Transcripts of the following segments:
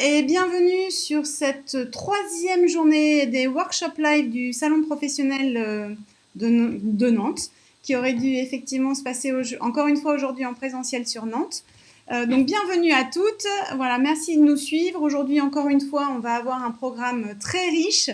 et bienvenue sur cette troisième journée des workshops live du salon professionnel de Nantes, qui aurait dû effectivement se passer encore une fois aujourd'hui en présentiel sur Nantes. Donc bienvenue à toutes, voilà, merci de nous suivre. Aujourd'hui encore une fois on va avoir un programme très riche,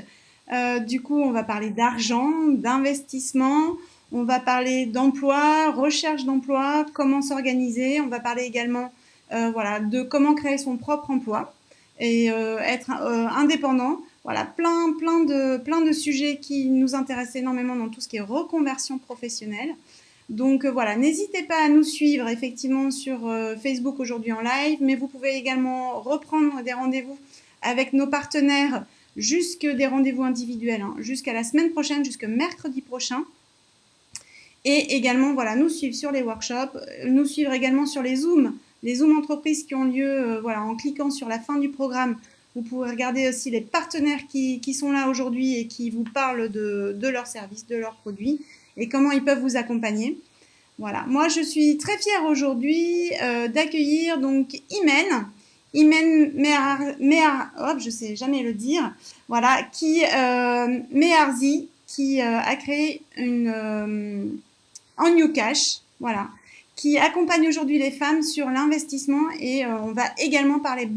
du coup on va parler d'argent, d'investissement, on va parler d'emploi, recherche d'emploi, comment s'organiser, on va parler également voilà, de comment créer son propre emploi et être indépendant. Voilà, plein de sujets qui nous intéressent énormément dans tout ce qui est reconversion professionnelle. Donc voilà, n'hésitez pas à nous suivre effectivement sur Facebook aujourd'hui en live, mais vous pouvez également reprendre des rendez-vous avec nos partenaires, jusque des rendez-vous individuels, hein, jusqu'à la semaine prochaine, jusqu'à mercredi prochain. Et également, voilà, nous suivre sur les workshops, nous suivre également sur les Zooms entreprises qui ont lieu voilà, en cliquant sur la fin du programme. Vous pouvez regarder aussi les partenaires qui sont là aujourd'hui et qui vous parlent de leurs services, de leurs produits et comment ils peuvent vous accompagner. Voilà, moi je suis très fière aujourd'hui d'accueillir donc Imen je sais jamais le dire, voilà, Meharzi, qui a créé en New Cash, voilà, qui accompagne aujourd'hui les femmes sur l'investissement et on va également parler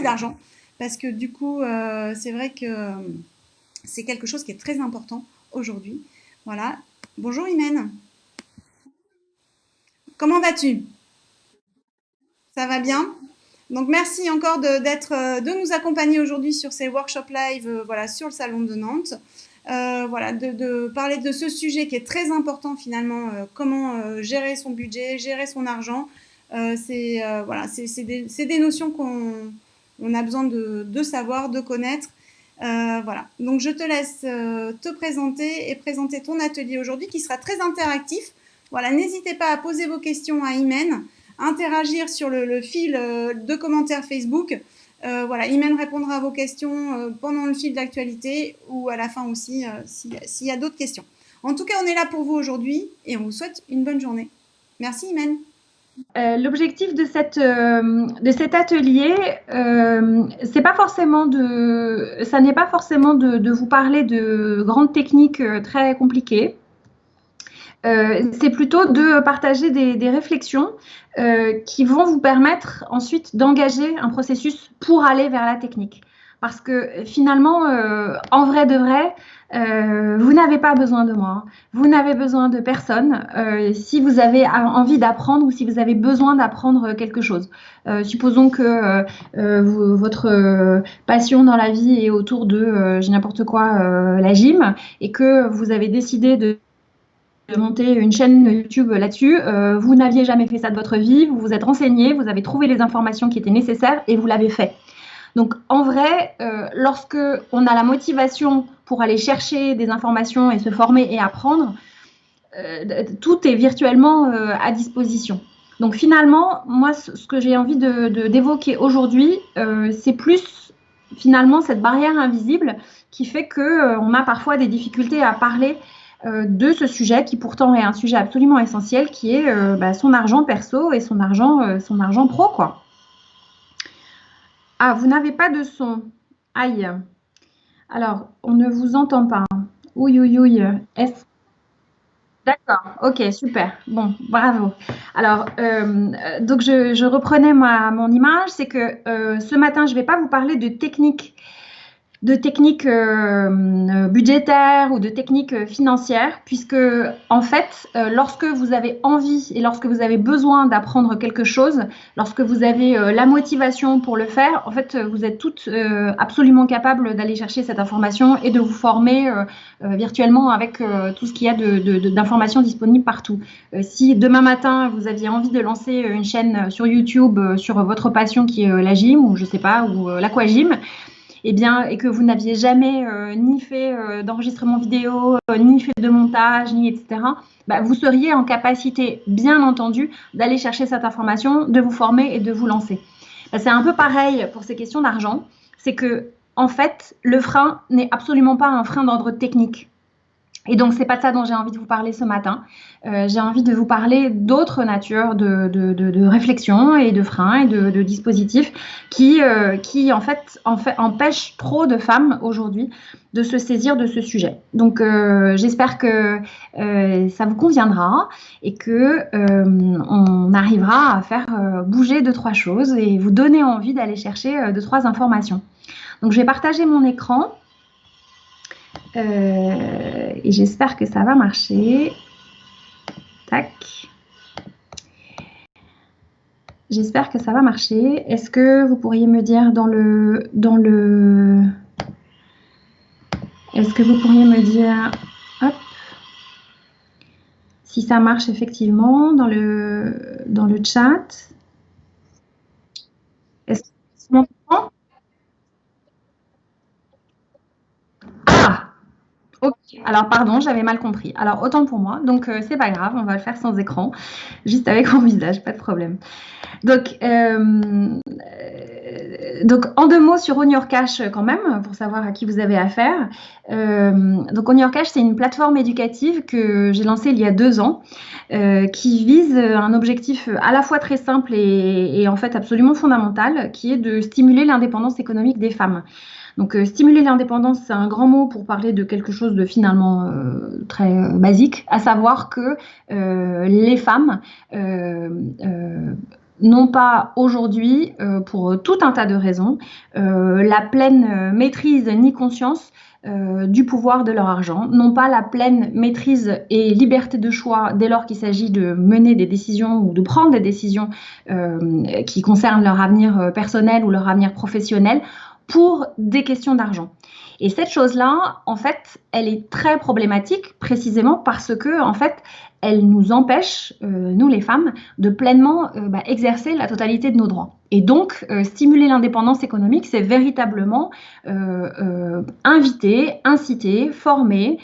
d'argent parce que du coup c'est vrai que c'est quelque chose qui est très important aujourd'hui. Voilà. Bonjour Imen. Comment vas-tu? Ça va bien? Donc merci encore de nous accompagner aujourd'hui sur ces workshops live voilà, sur le salon de Nantes. Voilà, de parler de ce sujet qui est très important finalement, comment gérer son budget, gérer son argent. Voilà, c'est des notions qu'on a besoin de savoir, de connaître. Voilà, donc je te laisse te présenter et présenter ton atelier aujourd'hui qui sera très interactif. Voilà, n'hésitez pas à poser vos questions à Imen, interagir sur le fil de commentaires Facebook. Voilà, Imen répondra à vos questions pendant le fil de l'actualité ou à la fin aussi s'il y a d'autres questions. En tout cas, on est là pour vous aujourd'hui et on vous souhaite une bonne journée. Merci Imen. L'objectif de cet atelier, ça n'est pas forcément de vous parler de grandes techniques très compliquées. C'est plutôt de partager des réflexions qui vont vous permettre ensuite d'engager un processus pour aller vers la technique. Parce que finalement, en vrai de vrai, vous n'avez pas besoin de moi, vous n'avez besoin de personne si vous avez envie d'apprendre ou si vous avez besoin d'apprendre quelque chose. Supposons que votre passion dans la vie est autour de n'importe quoi, la gym, et que vous avez décidé de monter une chaîne YouTube là-dessus, vous n'aviez jamais fait ça de votre vie, vous vous êtes renseigné, vous avez trouvé les informations qui étaient nécessaires et vous l'avez fait. Donc en vrai, lorsque on a la motivation pour aller chercher des informations et se former et apprendre, tout est virtuellement à disposition. Donc finalement, moi, ce que j'ai envie d'évoquer aujourd'hui, c'est plus finalement cette barrière invisible qui fait qu'on a parfois des difficultés à parler de ce sujet qui pourtant est un sujet absolument essentiel, qui est son argent perso et son argent pro, quoi. Ah, vous n'avez pas de son. Aïe. Alors, on ne vous entend pas. Ouïe, ouïe, ouïe. D'accord, ok, super. Bon, bravo. Alors, donc je reprenais mon image, c'est que ce matin, je ne vais pas vous parler de techniques budgétaires ou de techniques financières, puisque en fait, lorsque vous avez envie et lorsque vous avez besoin d'apprendre quelque chose, lorsque vous avez la motivation pour le faire, en fait, vous êtes toutes absolument capables d'aller chercher cette information et de vous former virtuellement avec tout ce qu'il y a d'informations disponibles partout. Si demain matin, vous aviez envie de lancer une chaîne sur YouTube sur votre passion qui est la gym ou je sais pas, ou l'aquagym, et que vous n'aviez jamais ni fait d'enregistrement vidéo, ni fait de montage, ni etc., vous seriez en capacité, bien entendu, d'aller chercher cette information, de vous former et de vous lancer. C'est un peu pareil pour ces questions d'argent. C'est que, en fait, le frein n'est absolument pas un frein d'ordre technique. Et donc, c'est pas de ça dont j'ai envie de vous parler ce matin. J'ai envie de vous parler d'autres natures de réflexion et de freins et de dispositifs qui empêchent trop de femmes aujourd'hui de se saisir de ce sujet. Donc, j'espère que ça vous conviendra et que on arrivera à faire bouger 2-3 choses et vous donner envie d'aller chercher 2-3 informations. Donc, je vais partager mon écran. Et j'espère que ça va marcher. Tac. J'espère que ça va marcher. Est-ce que vous pourriez me dire Est-ce que vous pourriez me dire hop, si ça marche effectivement dans le chat? Est-ce que tu m'entends? Ah! Ok, alors pardon, j'avais mal compris. Alors autant pour moi, donc c'est pas grave, on va le faire sans écran, juste avec mon visage, pas de problème. Donc en 2 mots sur Own Your Cash quand même, pour savoir à qui vous avez affaire. Donc Own Your Cash, c'est une plateforme éducative que j'ai lancée il y a 2 ans, qui vise un objectif à la fois très simple et en fait absolument fondamental, qui est de stimuler l'indépendance économique des femmes. Donc, stimuler l'indépendance, c'est un grand mot pour parler de quelque chose de finalement très basique, à savoir que les femmes n'ont pas aujourd'hui, pour tout un tas de raisons, la pleine maîtrise ni conscience du pouvoir de leur argent, n'ont pas la pleine maîtrise et liberté de choix dès lors qu'il s'agit de mener des décisions ou de prendre des décisions qui concernent leur avenir personnel ou leur avenir professionnel, pour des questions d'argent. Et cette chose-là, en fait, elle est très problématique précisément parce que, en fait, elle nous empêche, nous les femmes, de pleinement exercer la totalité de nos droits. Et donc, stimuler l'indépendance économique, c'est véritablement inviter, inciter, former,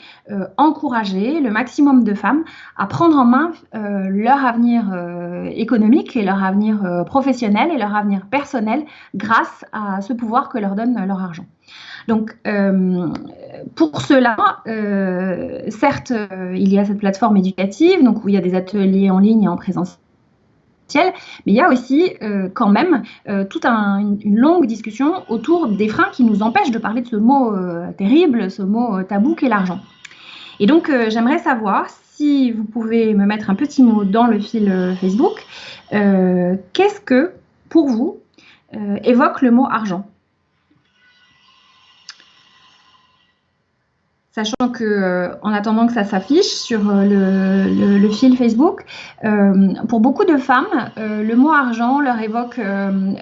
encourager le maximum de femmes à prendre en main leur avenir économique et leur avenir professionnel et leur avenir personnel grâce à ce pouvoir que leur donne leur argent. Donc, pour cela, certes, il y a cette plateforme éducative, donc où il y a des ateliers en ligne et en présentiel, mais il y a aussi quand même toute une longue discussion autour des freins qui nous empêchent de parler de ce mot terrible, ce mot tabou qu'est l'argent. Et donc, j'aimerais savoir si vous pouvez me mettre un petit mot dans le fil Facebook. Qu'est-ce que, pour vous, évoque le mot argent ? Sachant que, en attendant que ça s'affiche sur le fil Facebook, pour beaucoup de femmes, le mot argent leur évoque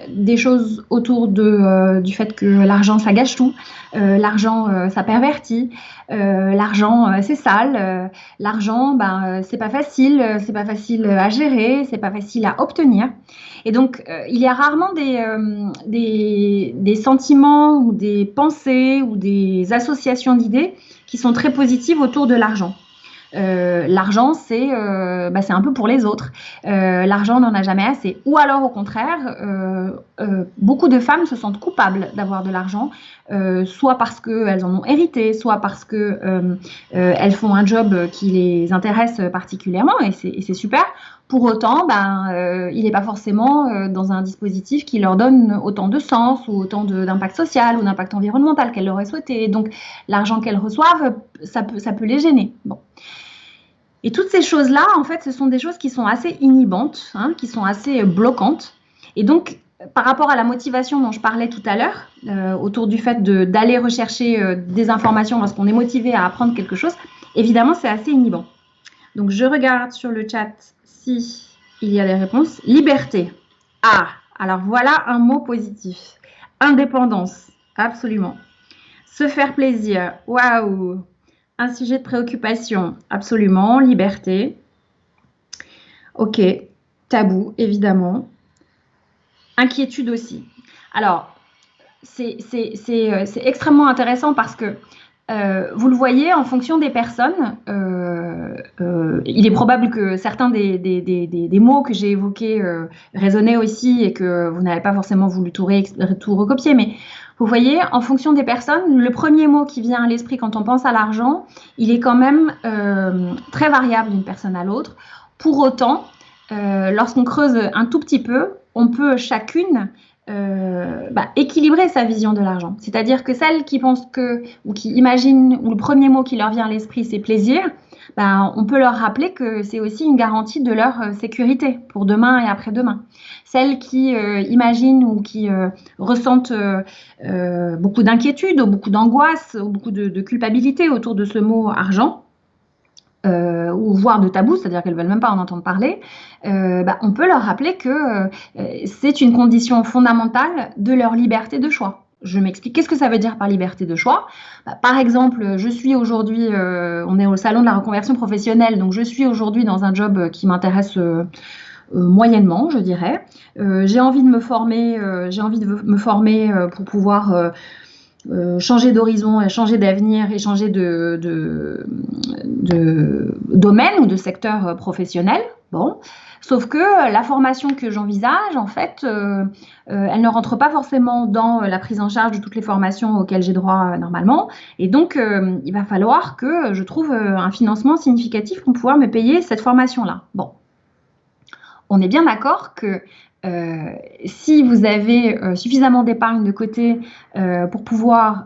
des choses autour du fait que l'argent, ça gâche tout, l'argent, ça pervertit, l'argent, c'est sale, l'argent, c'est pas facile à gérer, c'est pas facile à obtenir. Et donc, il y a rarement des sentiments ou des pensées ou des associations d'idées qui sont très positives autour de l'argent. L'argent, c'est un peu pour les autres. L'argent, on n'en a jamais assez. Ou alors, au contraire, beaucoup de femmes se sentent coupables d'avoir de l'argent, soit parce qu'elles en ont hérité, soit parce qu'elles font un job qui les intéresse particulièrement, et c'est super. Pour autant, il n'est pas forcément dans un dispositif qui leur donne autant de sens ou autant d'impact social ou d'impact environnemental qu'elles l'auraient souhaité. Et donc, l'argent qu'elles reçoivent, ça peut les gêner. Bon. Et toutes ces choses-là, en fait, ce sont des choses qui sont assez inhibantes, qui sont assez bloquantes. Et donc, par rapport à la motivation dont je parlais tout à l'heure, autour du fait d'aller rechercher des informations lorsqu'on est motivé à apprendre quelque chose, évidemment, c'est assez inhibant. Donc, je regarde sur le chat si il y a des réponses. Liberté. Ah, alors voilà un mot positif. Indépendance. Absolument. Se faire plaisir. Waouh. Un sujet de préoccupation. Absolument. Liberté. Ok. Tabou, évidemment. Inquiétude aussi. Alors, c'est extrêmement intéressant parce que vous le voyez, en fonction des personnes, il est probable que certains des mots que j'ai évoqués résonnaient aussi et que vous n'avez pas forcément voulu tout recopier, mais vous voyez, en fonction des personnes, le premier mot qui vient à l'esprit quand on pense à l'argent, il est quand même très variable d'une personne à l'autre. Pour autant, lorsqu'on creuse un tout petit peu, on peut chacune équilibrer sa vision de l'argent. C'est-à-dire que celles qui pensent ou qui imaginent, ou le premier mot qui leur vient à l'esprit, c'est plaisir, on peut leur rappeler que c'est aussi une garantie de leur sécurité pour demain et après-demain. Celles qui imaginent ou qui ressentent beaucoup d'inquiétude, ou beaucoup d'angoisse, ou beaucoup de culpabilité autour de ce mot argent, ou voire de tabou, c'est-à-dire qu'elles ne veulent même pas en entendre parler, on peut leur rappeler que c'est une condition fondamentale de leur liberté de choix. Je m'explique. Qu'est-ce que ça veut dire par liberté de choix ? Par exemple, je suis aujourd'hui, on est au salon de la reconversion professionnelle, donc je suis aujourd'hui dans un job qui m'intéresse moyennement, je dirais. J'ai envie de me former, pour pouvoir changer d'horizon, changer d'avenir et changer de domaine ou de secteur professionnel. Bon. Sauf que la formation que j'envisage, en fait, elle ne rentre pas forcément dans la prise en charge de toutes les formations auxquelles j'ai droit normalement. Et donc, il va falloir que je trouve un financement significatif pour pouvoir me payer cette formation-là. Bon. On est bien d'accord que si vous avez suffisamment d'épargne de côté pour pouvoir,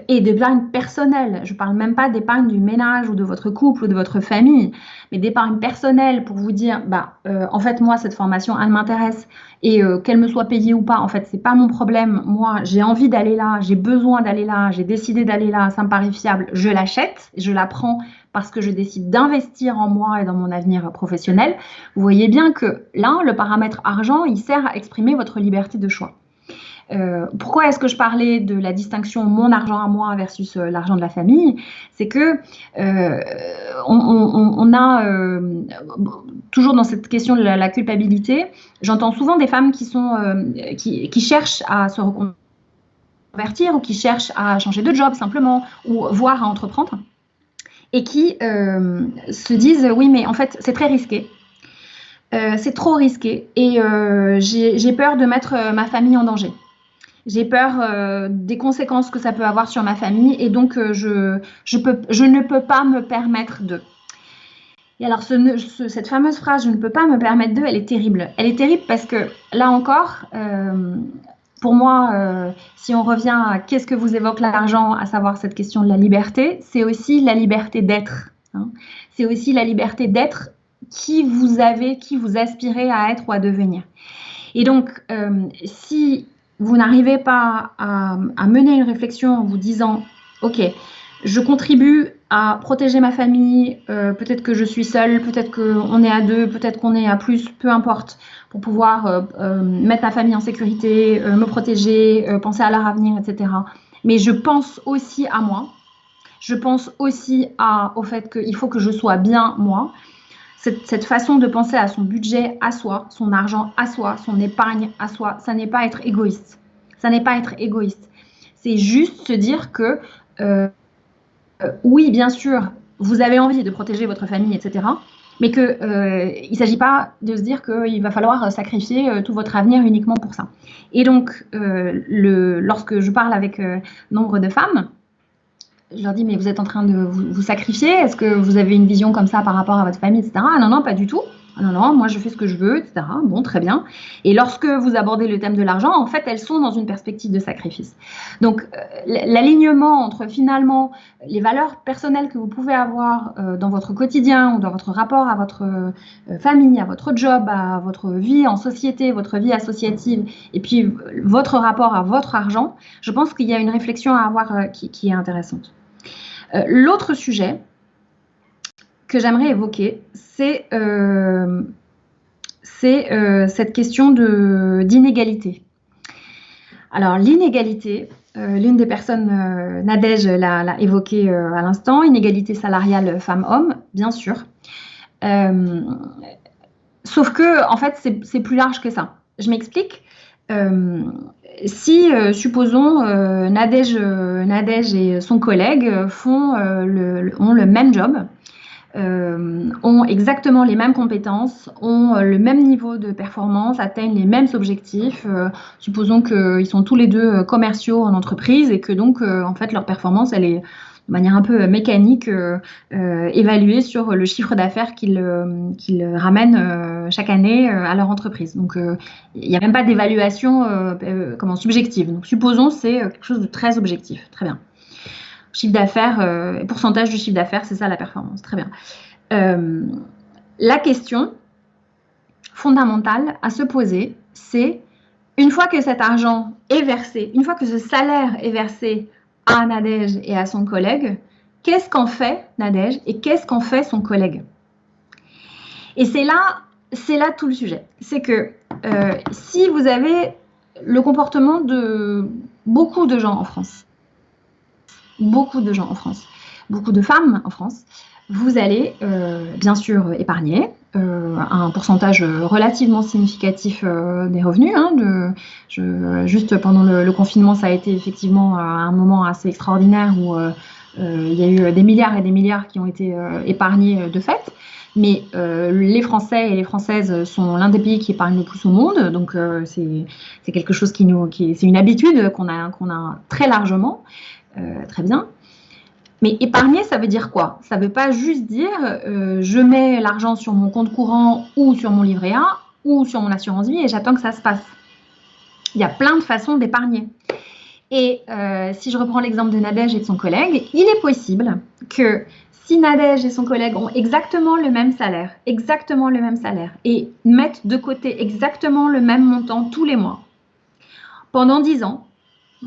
et d'épargne personnelle, je ne parle même pas d'épargne du ménage ou de votre couple ou de votre famille, mais d'épargne personnelle pour vous dire, en fait, moi, cette formation, elle m'intéresse et qu'elle me soit payée ou pas, en fait, c'est pas mon problème. Moi, j'ai envie d'aller là, j'ai besoin d'aller là, j'ai décidé d'aller là, ça me paraît fiable, je l'achète, je la prends parce que je décide d'investir en moi et dans mon avenir professionnel. Vous voyez bien que là, le paramètre argent, il sert à exprimer votre liberté de choix. Pourquoi est-ce que je parlais de la distinction mon argent à moi versus l'argent de la famille? C'est que on a toujours dans cette question de la culpabilité, j'entends souvent des femmes qui cherchent à se reconvertir ou qui cherchent à changer de job simplement ou voire à entreprendre et qui se disent oui mais en fait c'est très risqué. C'est trop risqué et j'ai peur de mettre ma famille en danger. J'ai peur des conséquences que ça peut avoir sur ma famille et donc je ne peux pas me permettre de. Et alors cette fameuse phrase « je ne peux pas me permettre de », elle est terrible. Elle est terrible parce que là encore, pour moi, si on revient à qu'est-ce que vous évoque l'argent, à savoir cette question de la liberté, c'est aussi la liberté d'être. Hein. C'est aussi la liberté d'être qui vous aspirez à être ou à devenir. Et donc, si vous n'arrivez pas à mener une réflexion en vous disant « Ok, je contribue à protéger ma famille, peut-être que je suis seule, peut-être qu'on est à deux, peut-être qu'on est à plus, peu importe, pour pouvoir mettre ma famille en sécurité, me protéger, penser à leur avenir, etc. Mais je pense aussi à moi, je pense aussi au fait qu'il faut que je sois bien moi. » Cette façon de penser à son budget à soi, son argent à soi, son épargne à soi, ça n'est pas être égoïste. Ça n'est pas être égoïste. C'est juste se dire que, oui, bien sûr, vous avez envie de protéger votre famille, etc. Mais qu'il ne s'agit pas de se dire qu'il va falloir sacrifier tout votre avenir uniquement pour ça. Et donc, lorsque je parle avec nombre de femmes, je leur dis, mais vous êtes en train de vous sacrifier? Est-ce que vous avez une vision comme ça par rapport à votre famille, etc. Ah non, pas du tout. Ah non, moi je fais ce que je veux, etc. Bon, très bien. Et lorsque vous abordez le thème de l'argent, en fait, elles sont dans une perspective de sacrifice. Donc, l'alignement entre finalement les valeurs personnelles que vous pouvez avoir dans votre quotidien ou dans votre rapport à votre famille, à votre job, à votre vie en société, votre vie associative, et puis votre rapport à votre argent, je pense qu'il y a une réflexion à avoir qui est intéressante. L'autre sujet que j'aimerais évoquer, c'est cette question d'inégalité. Alors, l'inégalité, l'une des personnes, Nadège l'a évoqué à l'instant, inégalité salariale femmes-hommes, bien sûr. Sauf que, en fait, c'est plus large que ça. Je m'explique. Si, supposons, Nadège et son collègue ont le même job, ont exactement les mêmes compétences, ont le même niveau de performance, atteignent les mêmes objectifs. Supposons qu'ils sont tous les deux commerciaux en entreprise et que donc, en fait, leur performance, elle est de manière un peu mécanique évaluée sur le chiffre d'affaires qu'ils ramènent chaque année à leur entreprise. Donc, il n'y a même pas d'évaluation subjective. Donc, supposons c'est quelque chose de très objectif. Très bien. Chiffre d'affaires, pourcentage du chiffre d'affaires, c'est ça la performance. Très bien. La question fondamentale à se poser, c'est une fois que cet argent est versé, une fois que ce salaire est versé à Nadège et à son collègue, qu'est-ce qu'en fait Nadège et qu'est-ce qu'en fait son collègue? Et c'est là tout le sujet. C'est que si vous avez le comportement de beaucoup de gens en France, beaucoup de femmes en France, vous allez bien sûr épargner un pourcentage relativement significatif des revenus. Juste pendant le confinement, ça a été effectivement un moment assez extraordinaire où il y a eu des milliards et des milliards qui ont été épargnés de fait. Mais les Français et les Françaises sont l'un des pays qui épargnent le plus au monde, donc c'est quelque chose c'est une habitude qu'on a très largement. Très bien. Mais épargner, ça veut dire quoi? Ça ne veut pas juste dire je mets l'argent sur mon compte courant ou sur mon livret A ou sur mon assurance vie et j'attends que ça se passe. Il y a plein de façons d'épargner. Et si je reprends l'exemple de Nadège et de son collègue, il est possible que si Nadège et son collègue ont exactement le même salaire et mettent de côté exactement le même montant tous les mois, pendant 10 ans,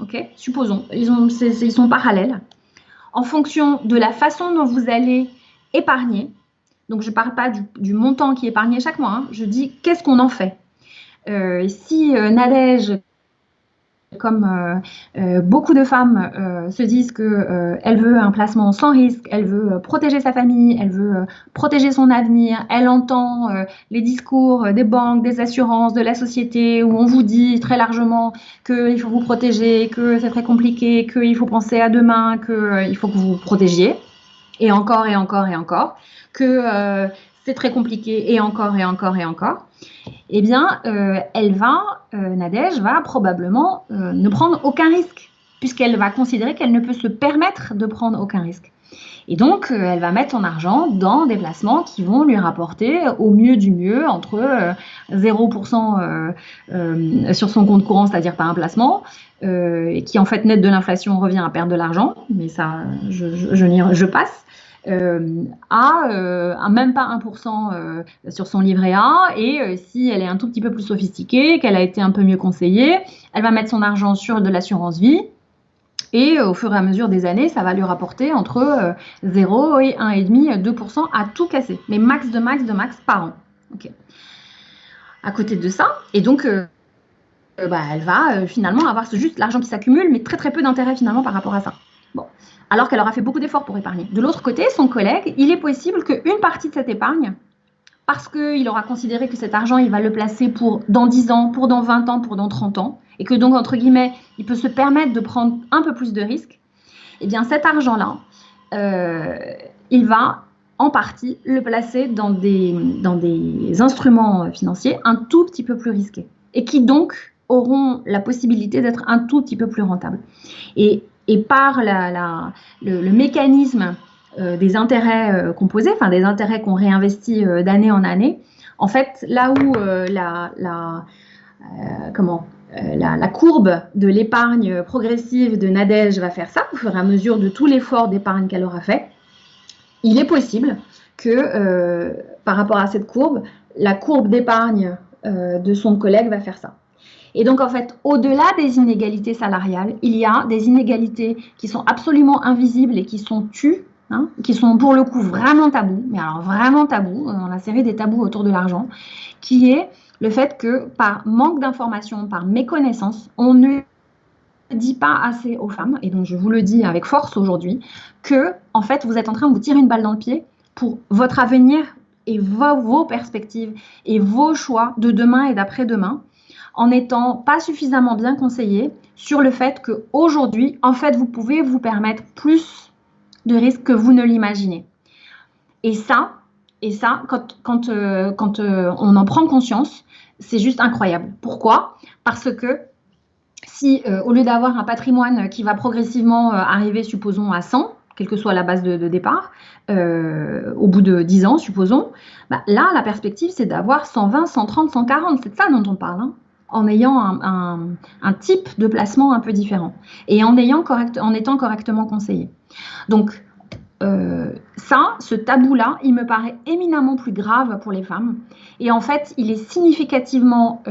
okay, supposons, ils sont parallèles, en fonction de la façon dont vous allez épargner, donc je ne parle pas du montant qui est épargné chaque mois, je dis qu'est-ce qu'on en fait. Si Nadège, comme beaucoup de femmes se disent qu'elle veut un placement sans risque, elle veut protéger sa famille, elle veut protéger son avenir, elle entend les discours des banques, des assurances, de la société où on vous dit très largement qu'il faut vous protéger, que c'est très compliqué, qu'il faut penser à demain, qu'il faut que vous vous protégiez, et encore, que c'est très compliqué, et encore. Eh bien, Nadège va probablement ne prendre aucun risque, puisqu'elle va considérer qu'elle ne peut se permettre de prendre aucun risque. Et donc, elle va mettre son argent dans des placements qui vont lui rapporter au mieux du mieux entre 0% sur son compte courant, c'est-à-dire pas un placement, et qui en fait net de l'inflation revient à perdre de l'argent, mais ça, je passe. À même pas 1% sur son livret A, et si elle est un tout petit peu plus sophistiquée, qu'elle a été un peu mieux conseillée, elle va mettre son argent sur de l'assurance vie, et au fur et à mesure des années, ça va lui rapporter entre 0 et 1,5, 2% à tout casser, mais max de max par an. Okay. À côté de ça, et donc elle va finalement avoir juste l'argent qui s'accumule, mais très très peu d'intérêt finalement par rapport à ça. Bon. Alors qu'elle aura fait beaucoup d'efforts pour épargner. De l'autre côté, son collègue, il est possible qu'une partie de cette épargne, parce qu'il aura considéré que cet argent, il va le placer pour dans 10 ans, pour dans 20 ans, pour dans 30 ans, et que donc, entre guillemets, il peut se permettre de prendre un peu plus de risques, eh bien cet argent-là, il va en partie le placer dans des instruments financiers un tout petit peu plus risqués, et qui donc auront la possibilité d'être un tout petit peu plus rentables. Et par le mécanisme des intérêts composés, enfin des intérêts qu'on réinvestit d'année en année, en fait, là où la courbe de l'épargne progressive de Nadège va faire ça, au fur et à mesure de tout l'effort d'épargne qu'elle aura fait, il est possible que par rapport à cette courbe, la courbe d'épargne de son collègue va faire ça. Et donc, en fait, au-delà des inégalités salariales, il y a des inégalités qui sont absolument invisibles et qui sont tues, qui sont pour le coup vraiment tabous, mais alors vraiment tabous, dans la série des tabous autour de l'argent, qui est le fait que par manque d'information, par méconnaissance, on ne dit pas assez aux femmes, et donc je vous le dis avec force aujourd'hui, que en fait, vous êtes en train de vous tirer une balle dans le pied pour votre avenir et vos perspectives et vos choix de demain et d'après-demain, en n'étant pas suffisamment bien conseillé sur le fait qu'aujourd'hui, en fait, vous pouvez vous permettre plus de risques que vous ne l'imaginez. Et ça, quand on en prend conscience, c'est juste incroyable. Pourquoi? Parce que si, au lieu d'avoir un patrimoine qui va progressivement arriver, supposons, à 100, quelle que soit la base de départ, au bout de 10 ans, supposons, bah, là, la perspective, c'est d'avoir 120, 130, 140. C'est de ça dont on parle, hein, en ayant un type de placement un peu différent et en étant correctement conseillé. Donc, ce tabou-là, il me paraît éminemment plus grave pour les femmes. Et en fait, il est significativement,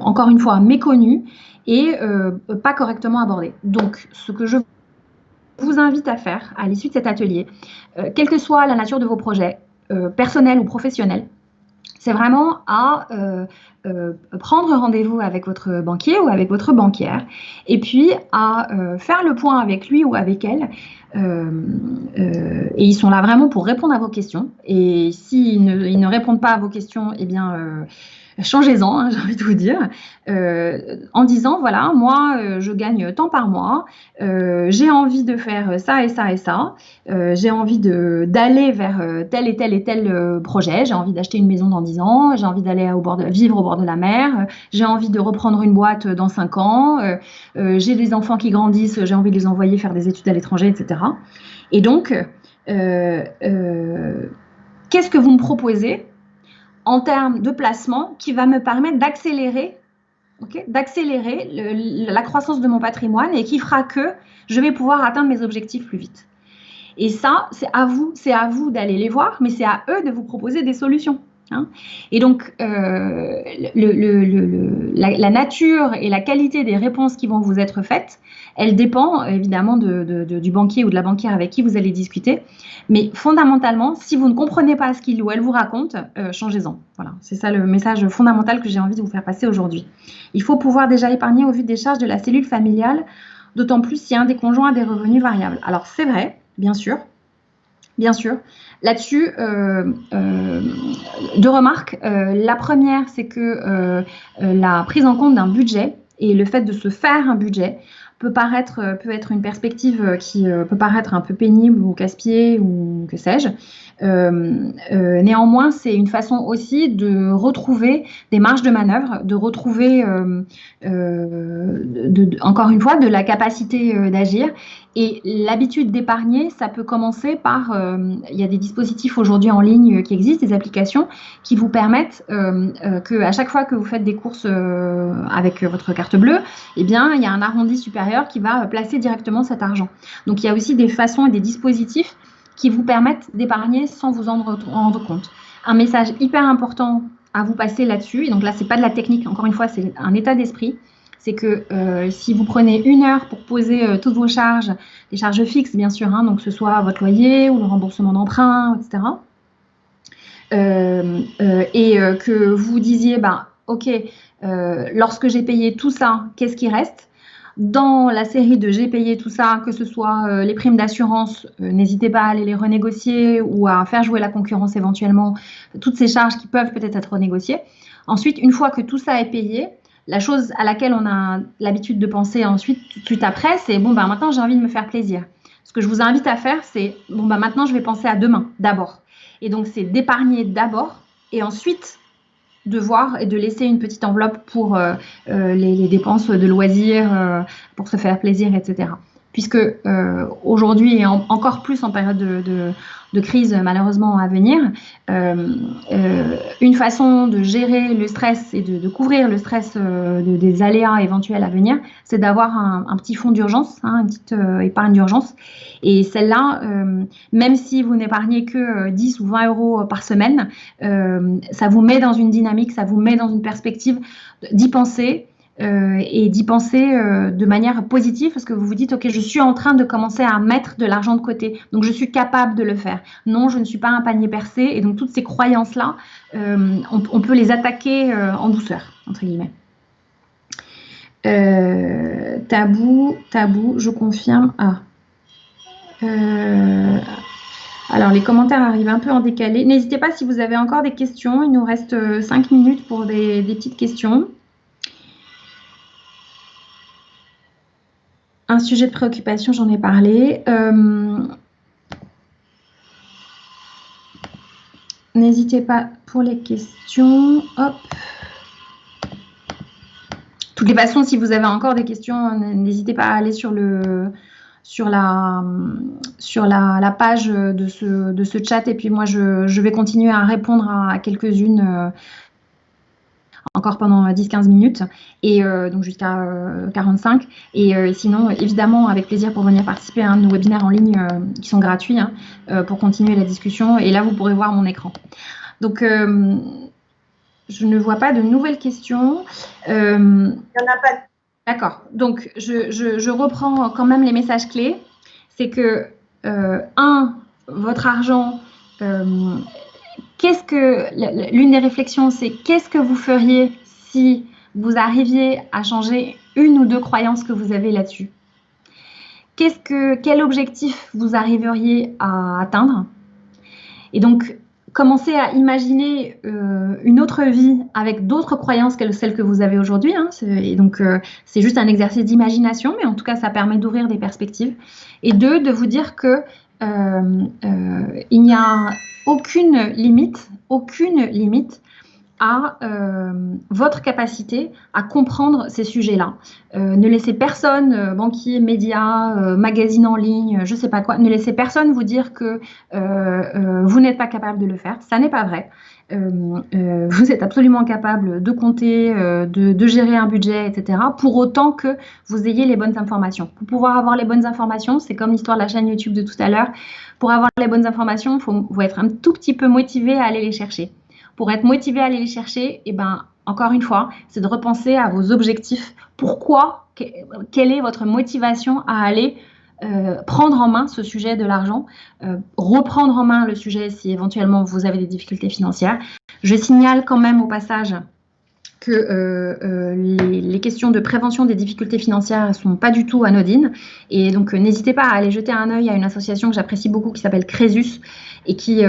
encore une fois, méconnu et pas correctement abordé. Donc, ce que je vous invite à faire à l'issue de cet atelier, quelle que soit la nature de vos projets, personnels ou professionnels, c'est vraiment à prendre rendez-vous avec votre banquier ou avec votre banquière et puis à faire le point avec lui ou avec elle. Et ils sont là vraiment pour répondre à vos questions. Et s'ils ne répondent pas à vos questions, eh bien, changez-en, hein, j'ai envie de vous dire, en disant, voilà, moi, je gagne tant par mois, j'ai envie de faire ça et ça et ça, j'ai envie d'aller vers tel et tel et tel projet, j'ai envie d'acheter une maison dans 10 ans, j'ai envie d'aller vivre au bord de la mer, j'ai envie de reprendre une boîte dans 5 ans, j'ai des enfants qui grandissent, j'ai envie de les envoyer faire des études à l'étranger, etc. Et donc, qu'est-ce que vous me proposez en termes de placement qui va me permettre d'accélérer la croissance de mon patrimoine et qui fera que je vais pouvoir atteindre mes objectifs plus vite. Et ça, c'est à vous d'aller les voir, mais c'est à eux de vous proposer des solutions. Hein. Et donc, la nature et la qualité des réponses qui vont vous être faites, elle dépend évidemment du banquier ou de la banquière avec qui vous allez discuter. Mais fondamentalement, si vous ne comprenez pas ce qu'il ou elle vous raconte, changez-en. Voilà, c'est ça le message fondamental que j'ai envie de vous faire passer aujourd'hui. Il faut pouvoir déjà épargner au vu des charges de la cellule familiale, d'autant plus si un des conjoints a des revenus variables. Alors, c'est vrai, bien sûr. Bien sûr. Là-dessus, deux remarques. La première, c'est que la prise en compte d'un budget et le fait de se faire un budget peut être une perspective qui peut paraître un peu pénible ou casse-pied ou que sais-je. Néanmoins, c'est une façon aussi de retrouver des marges de manœuvre, de retrouver, encore une fois, de la capacité d'agir. Et l'habitude d'épargner, ça peut commencer par, il y a des dispositifs aujourd'hui en ligne qui existent, des applications qui vous permettent qu'à chaque fois que vous faites des courses avec votre carte bleue, eh bien, il y a un arrondi supérieur qui va placer directement cet argent. Donc, il y a aussi des façons et des dispositifs qui vous permettent d'épargner sans vous en rendre compte. Un message hyper important à vous passer là-dessus, et donc là, c'est pas de la technique, encore une fois, c'est un état d'esprit, c'est que si vous prenez 1 heure pour poser toutes vos charges, les charges fixes bien sûr, hein, donc que ce soit votre loyer ou le remboursement d'emprunt, etc., que vous disiez, ok, lorsque j'ai payé tout ça, qu'est-ce qui reste? Dans la série de j'ai payé tout ça, que ce soit les primes d'assurance, n'hésitez pas à aller les renégocier ou à faire jouer la concurrence éventuellement, toutes ces charges qui peuvent peut-être être renégociées. Ensuite, une fois que tout ça est payé, la chose à laquelle on a l'habitude de penser ensuite, tout de suite après, c'est maintenant j'ai envie de me faire plaisir. Ce que je vous invite à faire, c'est maintenant je vais penser à demain d'abord. Et donc c'est d'épargner d'abord et ensuite de voir et de laisser une petite enveloppe pour les dépenses de loisirs, pour se faire plaisir, etc. Puisque aujourd'hui, et encore plus en période de crise malheureusement à venir, une façon de gérer le stress et de couvrir le stress des aléas éventuels à venir, c'est d'avoir un petit fonds d'urgence, hein, une petite épargne d'urgence. Et celle-là, même si vous n'épargnez que 10 ou 20 euros par semaine, ça vous met dans une dynamique, ça vous met dans une perspective d'y penser, et d'y penser de manière positive parce que vous vous dites ok, je suis en train de commencer à mettre de l'argent de côté, donc je suis capable de le faire. Non, je ne suis pas un panier percé. Et donc toutes ces croyances là, on peut les attaquer en douceur entre guillemets. Tabou, je confirme. Alors les commentaires arrivent un peu en décalé. N'hésitez pas si vous avez encore des questions, il nous reste 5 minutes pour des petites questions. un sujet de préoccupation, j'en ai parlé. N'hésitez pas pour les questions. Hop. De toutes les façons, si vous avez encore des questions, n'hésitez pas à aller sur la page de ce chat. Et puis moi, je vais continuer à répondre à quelques-unes encore pendant 10-15 minutes, et donc jusqu'à 45. Et sinon, évidemment, avec plaisir pour venir participer à un de nos webinaires en ligne qui sont gratuits pour continuer la discussion. Et là, vous pourrez voir mon écran. Donc, je ne vois pas de nouvelles questions. Il n'y en a pas. D'accord. Donc, je reprends quand même les messages clés. C'est que, votre argent, l'une des réflexions, c'est qu'est-ce que vous feriez si vous arriviez à changer une ou deux croyances que vous avez là-dessus? Quel objectif vous arriveriez à atteindre? Et donc, commencez à imaginer une autre vie avec d'autres croyances que celles que vous avez aujourd'hui. Et donc, c'est juste un exercice d'imagination, mais en tout cas, ça permet d'ouvrir des perspectives. Et deux, de vous dire que il n'y a aucune limite à votre capacité à comprendre ces sujets-là. Ne laissez personne, banquier, médias, magazine en ligne, je ne sais pas quoi, ne laissez personne vous dire que vous n'êtes pas capable de le faire. Ça n'est pas vrai. Vous êtes absolument capable de compter, de gérer un budget, etc. pour autant que vous ayez les bonnes informations. Pour pouvoir avoir les bonnes informations, c'est comme l'histoire de la chaîne YouTube de tout à l'heure. Pour avoir les bonnes informations, il faut être un tout petit peu motivé à aller les chercher. Pour être motivé à aller les chercher, encore une fois, c'est de repenser à vos objectifs. Pourquoi? Quelle est votre motivation à aller prendre en main ce sujet de l'argent, reprendre en main le sujet si éventuellement vous avez des difficultés financières. Je signale quand même au passage que les questions de prévention des difficultés financières ne sont pas du tout anodines. Et donc, n'hésitez pas à aller jeter un œil à une association que j'apprécie beaucoup qui s'appelle Crésus et qui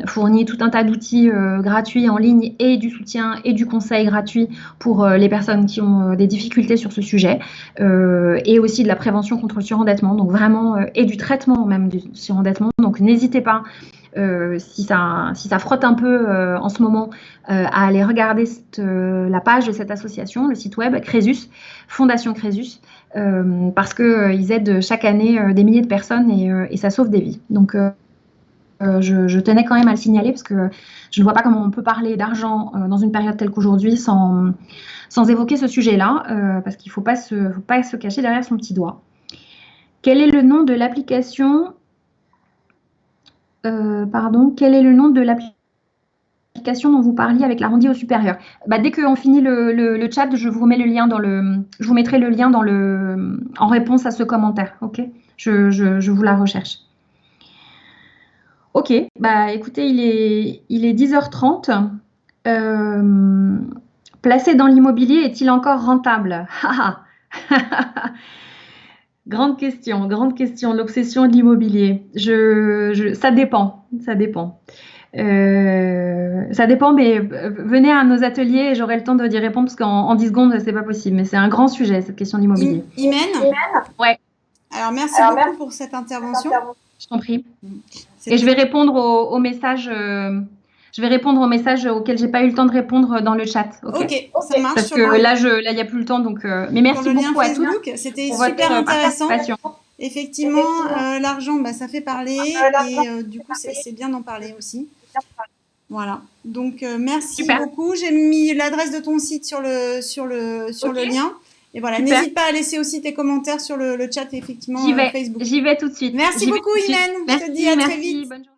fournit tout un tas d'outils gratuits en ligne et du soutien et du conseil gratuit pour les personnes qui ont des difficultés sur ce sujet et aussi de la prévention contre le surendettement, donc vraiment, et du traitement même du surendettement. Donc, n'hésitez pas. Si ça frotte un peu en ce moment, à aller regarder la page de cette association, le site web Crésus, Fondation Crésus, parce qu'ils aident chaque année des milliers de personnes et ça sauve des vies. Donc, je tenais quand même à le signaler parce que je ne vois pas comment on peut parler d'argent dans une période telle qu'aujourd'hui sans évoquer ce sujet-là, parce qu'il ne faut pas se cacher derrière son petit doigt. Quel est le nom de l'application quel est le nom de l'application dont vous parliez avec l'arrondi au supérieur? Dès qu'on finit le chat, je vous mettrai le lien en réponse à ce commentaire. Ok, je vous la recherche. Ok, écoutez, il est 10h30. Placer dans l'immobilier est-il encore rentable? Grande question, l'obsession de l'immobilier. Ça dépend. Ça dépend, mais venez à nos ateliers et j'aurai le temps d'y répondre parce qu'en 10 secondes, c'est pas possible. Mais c'est un grand sujet, cette question d'immobilier. Imen? Ouais. Alors, merci beaucoup pour cette intervention. Je t'en prie. Et je vais répondre aux messages... Je vais répondre aux messages auxquels j'ai pas eu le temps de répondre dans le chat. Ok, ça marche. Parce que là, il n'y a plus le temps. Donc, mais merci beaucoup à tous. C'était super intéressant. Effectivement, l'argent, ça fait parler. Et du coup, c'est bien d'en parler aussi. Voilà. Donc, merci beaucoup. J'ai mis l'adresse de ton site sur le lien. Et voilà, n'hésite pas à laisser aussi tes commentaires sur le chat, effectivement, Facebook. J'y vais tout de suite. Merci beaucoup, Imen. Je te dis à très vite. Bonne journée.